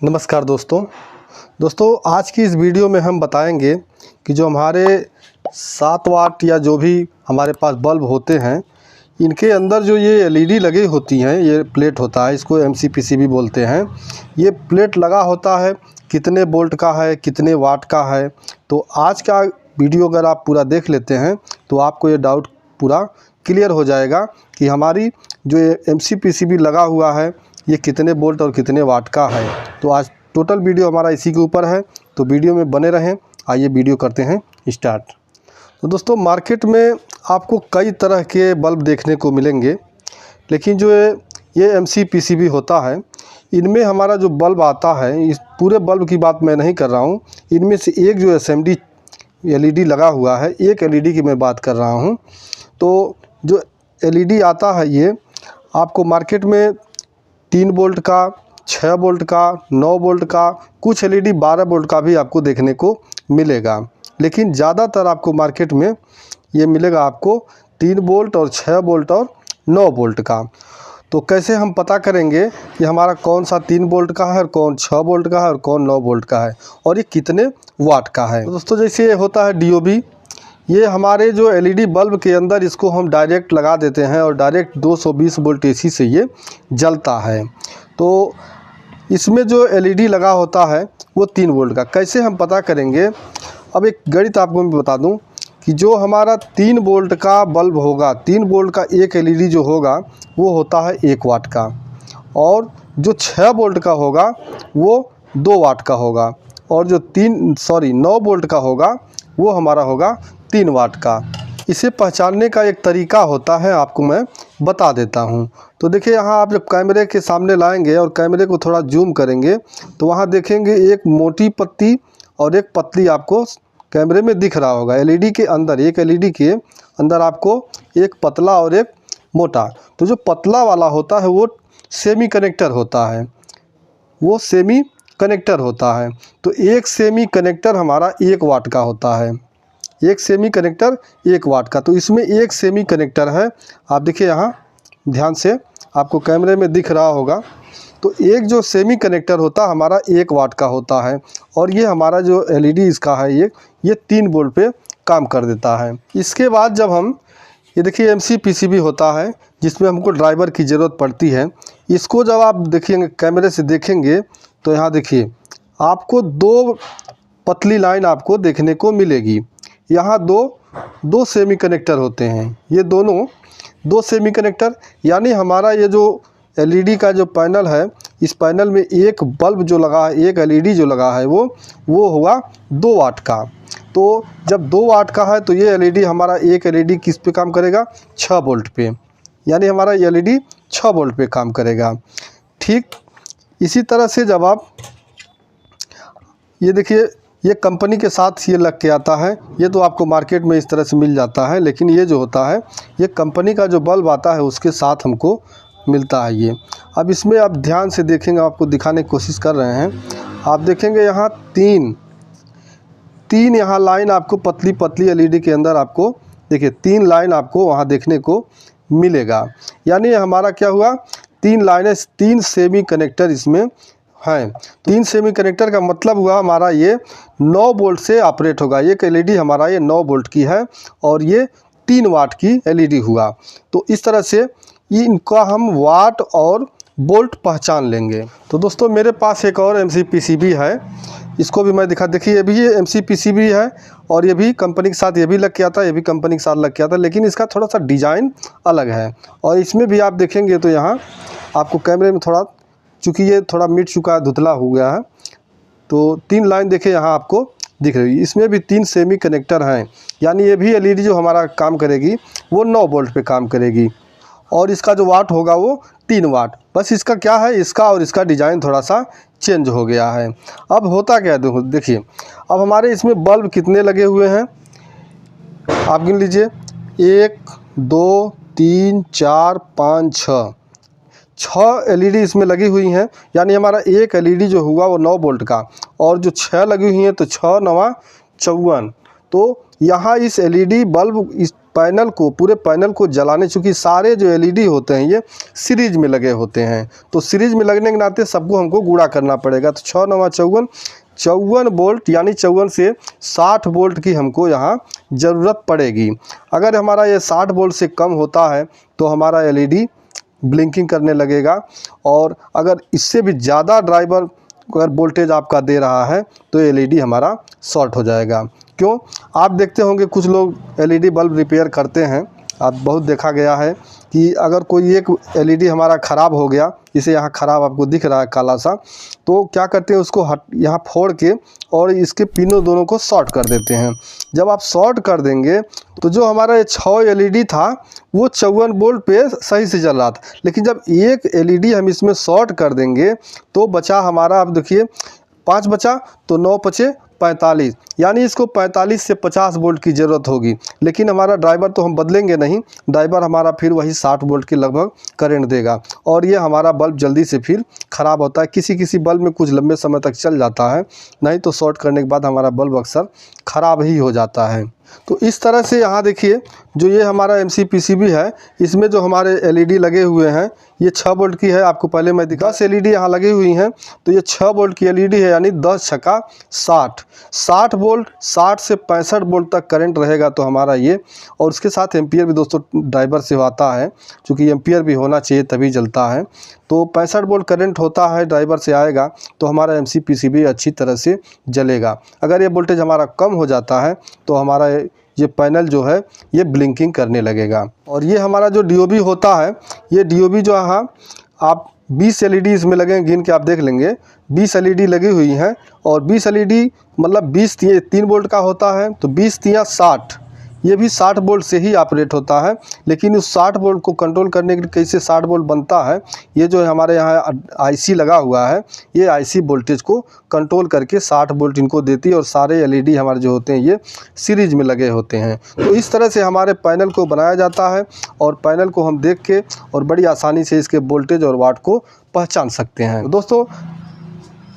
नमस्कार दोस्तों आज की इस वीडियो में हम बताएंगे कि जो हमारे 7 वाट या जो भी हमारे पास बल्ब होते हैं, इनके अंदर जो ये एलईडी लगी होती हैं, ये प्लेट होता है, इसको एमसीपीसीबी बोलते हैं। ये प्लेट लगा होता है, कितने वोल्ट का है, कितने वाट का है। तो आज का वीडियो अगर आप पूरा देख लेते हैं तो आपको ये डाउट पूरा क्लियर हो जाएगा कि हमारी जो एमसीपीसीबी लगा हुआ है ये कितने वोल्ट और कितने वाट का है। तो आज टोटल वीडियो हमारा इसी के ऊपर है, तो वीडियो में बने रहें। आइए वीडियो करते हैं स्टार्ट। तो दोस्तों, मार्केट में आपको कई तरह के बल्ब देखने को मिलेंगे, लेकिन जो ये एमसीपीसीबी होता है, इनमें हमारा जो बल्ब आता है, इस पूरे बल्ब की बात मैं नहीं कर रहा हूँ। इनमें से एक जो एसएमडी एलईडी लगा हुआ है, एक एलईडी की मैं बात कर रहा हूँ। तो जो एलईडी आता है ये आपको मार्केट में 3 वोल्ट का, 6 वोल्ट का, 9 वोल्ट का, कुछ एलईडी 12 वोल्ट का भी आपको देखने को मिलेगा। लेकिन ज़्यादातर आपको मार्केट में ये मिलेगा आपको 3 वोल्ट और 6 वोल्ट और 9 वोल्ट का। तो कैसे हम पता करेंगे कि हमारा कौन सा 3 वोल्ट का है और कौन 6 वोल्ट का है और कौन 9 वोल्ट का है और ये कितने वाट का है। तो दोस्तों, जैसे ये होता है डीओबी, ये हमारे जो एलईडी बल्ब के अंदर इसको हम डायरेक्ट लगा देते हैं और डायरेक्ट 220 वोल्ट एसी से ये जलता है। तो इसमें जो एलईडी लगा होता है वो 3 वोल्ट का। कैसे हम पता करेंगे? अब एक गणित आपको मैं बता दूं कि जो हमारा 3 वोल्ट का बल्ब होगा, 3 वोल्ट का एक एलईडी जो होगा वो होता है 1 वाट का, और जो 6 वोल्ट का होगा वो 2 वाट का होगा, और जो 9 वोल्ट का होगा वो हमारा होगा 3 वाट का। इसे पहचानने का एक तरीका होता है, आपको मैं बता देता हूं। तो देखिए, यहाँ आप जब कैमरे के सामने लाएंगे और कैमरे को थोड़ा जूम करेंगे तो वहाँ देखेंगे एक मोटी पत्ती और एक पतली आपको कैमरे में दिख रहा होगा। एलईडी के अंदर, एक एलईडी के अंदर आपको एक पतला और एक मोटा। तो जो पतला वाला होता है वो सेमी कनेक्टर होता है, वो सेमी कनेक्टर होता है। तो एक सेमी कनेक्टर हमारा 1 वाट का होता है, एक सेमी कनेक्टर 1 वाट का। तो इसमें एक सेमी कनेक्टर है, आप देखिए यहाँ ध्यान से, आपको कैमरे में दिख रहा होगा। तो एक जो सेमी कनेक्टर होता है हमारा 1 वाट का होता है, और ये हमारा जो एलईडी इसका है ये 3 वोल्ट पे काम कर देता है। इसके बाद जब हम ये देखिए एमसीपीसीबी होता है जिसमें हमको ड्राइवर की ज़रूरत पड़ती है। इसको जब आप देखेंगे, कैमरे से देखेंगे, तो यहाँ देखिए आपको 2 पतली लाइन आपको देखने को मिलेगी। यहाँ दो सेमी कनेक्टर होते हैं, ये दोनों 2 सेमी कनेक्टर, यानी हमारा ये जो एलईडी का जो पैनल है, इस पैनल में एक बल्ब जो लगा है, एक एलईडी जो लगा है वो होगा 2 वाट का। तो जब 2 वाट का है तो ये एलईडी हमारा, एक एलईडी किस पे काम करेगा? 6 वोल्ट पे, यानी हमारा एलईडी 6 वोल्ट पे काम करेगा। ठीक इसी तरह से जब आप ये देखिए, ये कंपनी के साथ ये लग के आता है, ये तो आपको मार्केट में इस तरह से मिल जाता है, लेकिन ये जो होता है ये कंपनी का जो बल्ब आता है उसके साथ हमको मिलता है ये। अब इसमें आप ध्यान से देखेंगे, आपको दिखाने की कोशिश कर रहे हैं। आप देखेंगे यहाँ तीन यहाँ लाइन आपको पतली पतली एलईडी के अंदर आपको देखिए 3 लाइन आपको वहाँ देखने को मिलेगा। यानी हमारा क्या हुआ, 3 लाइनें, 3 सेमी कनेक्टर इसमें हैं। 3 सेमी कनेक्टर का मतलब हुआ हमारा ये 9 वोल्ट से ऑपरेट होगा। एक एलईडी हमारा ये 9 वोल्ट की है और ये 3 वाट की एलईडी हुआ। तो इस तरह से इनका हम वाट और वोल्ट पहचान लेंगे। तो दोस्तों, मेरे पास एक और एमसीपीसीबी है, इसको भी मैं देखिए ये भी एमसीपीसीबी है, और ये भी कंपनी के साथ ये भी लग के आता है, ये भी कंपनी के साथ लग के आता है, लेकिन इसका थोड़ा सा डिज़ाइन अलग है। और इसमें भी आप देखेंगे तो यहाँ आपको कैमरे में थोड़ा, चूँकि ये थोड़ा मिट चुका है, धुतला हो गया है, तो 3 लाइन देखिए यहाँ आपको दिख रही है। इसमें भी 3 सेमी कनेक्टर हैं, यानी ये भी एलईडी जो हमारा काम करेगी वो 9 वोल्ट पे काम करेगी, और इसका जो वाट होगा वो 3 वाट। बस इसका क्या है, इसका और इसका डिज़ाइन थोड़ा सा चेंज हो गया है। अब होता क्या है, देखिए अब हमारे इसमें बल्ब कितने लगे हुए हैं आप गिन लीजिए। 1 2 3 4 5 6 एलईडी इसमें लगी हुई हैं, यानी हमारा एक एलईडी जो हुआ वो 9 वोल्ट का, और जो 6 लगी हुई हैं तो 6 9 54। तो यहाँ इस एलईडी बल्ब, इस पैनल को, पूरे पैनल को जलाने, चूँकि सारे जो एलईडी होते हैं ये सीरीज में लगे होते हैं, तो सीरीज में लगने के नाते सबको हमको गुणा करना पड़ेगा। तो 6 9 54, 54 वोल्ट यानी 54 से 60 वोल्ट की हमको यहाँ ज़रूरत पड़ेगी। अगर हमारा ये 60 वोल्ट से कम होता है तो हमारा एलईडी ब्लिंकिंग करने लगेगा, और अगर इससे भी ज़्यादा ड्राइवर अगर वोल्टेज आपका दे रहा है तो एलईडी हमारा शॉर्ट हो जाएगा। क्यों? आप देखते होंगे कुछ लोग एलईडी बल्ब रिपेयर करते हैं, आप बहुत देखा गया है कि अगर कोई एक एलईडी हमारा ख़राब हो गया, इसे यहाँ ख़राब आपको दिख रहा है काला सा, तो क्या करते हैं उसको यहाँ फोड़ के और इसके पिनों दोनों को शॉर्ट कर देते हैं। जब आप शॉर्ट कर देंगे तो जो हमारा ये 6 एलईडी था वो 54 वोल्ट पे सही से चल रहा था, लेकिन जब एक एलईडी हम इसमें शॉर्ट कर देंगे तो बचा हमारा, आप देखिए 5 बचा, तो 9 5 45, यानी इसको 45 से 50 वोल्ट की ज़रूरत होगी। लेकिन हमारा ड्राइवर तो हम बदलेंगे नहीं, ड्राइवर हमारा फिर वही 60 वोल्ट के लगभग करंट देगा, और ये हमारा बल्ब जल्दी से फिर ख़राब होता है। किसी किसी बल्ब में कुछ लंबे समय तक चल जाता है, नहीं तो शॉर्ट करने के बाद हमारा बल्ब अक्सर ख़राब ही हो जाता है। तो इस तरह से यहाँ देखिए जो ये हमारा MCPCB है, इसमें जो हमारे एलईडी लगे हुए हैं ये 6 वोल्ट की है। आपको पहले मैं दिखा, 10 एलईडी यहाँ लगी हुई हैं, तो ये 6 वोल्ट की एलईडी है, यानी 10 छक्का 60 वोल्ट, 60 से 65 वोल्ट तक करंट रहेगा तो हमारा ये, और उसके साथ एम्पियर भी दोस्तों ड्राइवर से आता है, क्योंकि एम्पियर भी होना चाहिए तभी जलता है। तो 65 वोल्ट करंट होता है, ड्राइवर से आएगा तो हमारा MCPCB अच्छी तरह से जलेगा। अगर ये वोल्टेज हमारा कम हो जाता है तो हमारा ये पैनल जो है ये ब्लिंकिंग करने लगेगा। और ये हमारा जो DOB होता है, ये DOB जो है आप 20 एलईडी इसमें लगे, गिन के आप देख लेंगे 20 एलईडी लगी हुई हैं, और 20 एलईडी मतलब 20 3 वोल्ट का होता है, तो 20 3 60, ये भी 60 वोल्ट से ही ऑपरेट होता है। लेकिन उस 60 वोल्ट को कंट्रोल करने के लिए कैसे 60 वोल्ट बनता है, ये जो है हमारे यहाँ IC लगा हुआ है, ये IC वोल्टेज को कंट्रोल करके 60 वोल्ट इनको देती है, और सारे एलईडी हमारे जो होते हैं ये सीरीज में लगे होते हैं। तो इस तरह से हमारे पैनल को बनाया जाता है, और पैनल को हम देख के और बड़ी आसानी से इसके वोल्टेज और वाट को पहचान सकते हैं। दोस्तों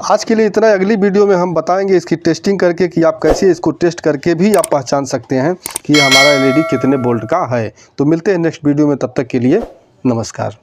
आज के लिए इतना। अगली वीडियो में हम बताएंगे इसकी टेस्टिंग करके कि आप कैसे इसको टेस्ट करके भी आप पहचान सकते हैं कि हमारा एलईडी कितने वोल्ट का है। तो मिलते हैं नेक्स्ट वीडियो में, तब तक के लिए नमस्कार।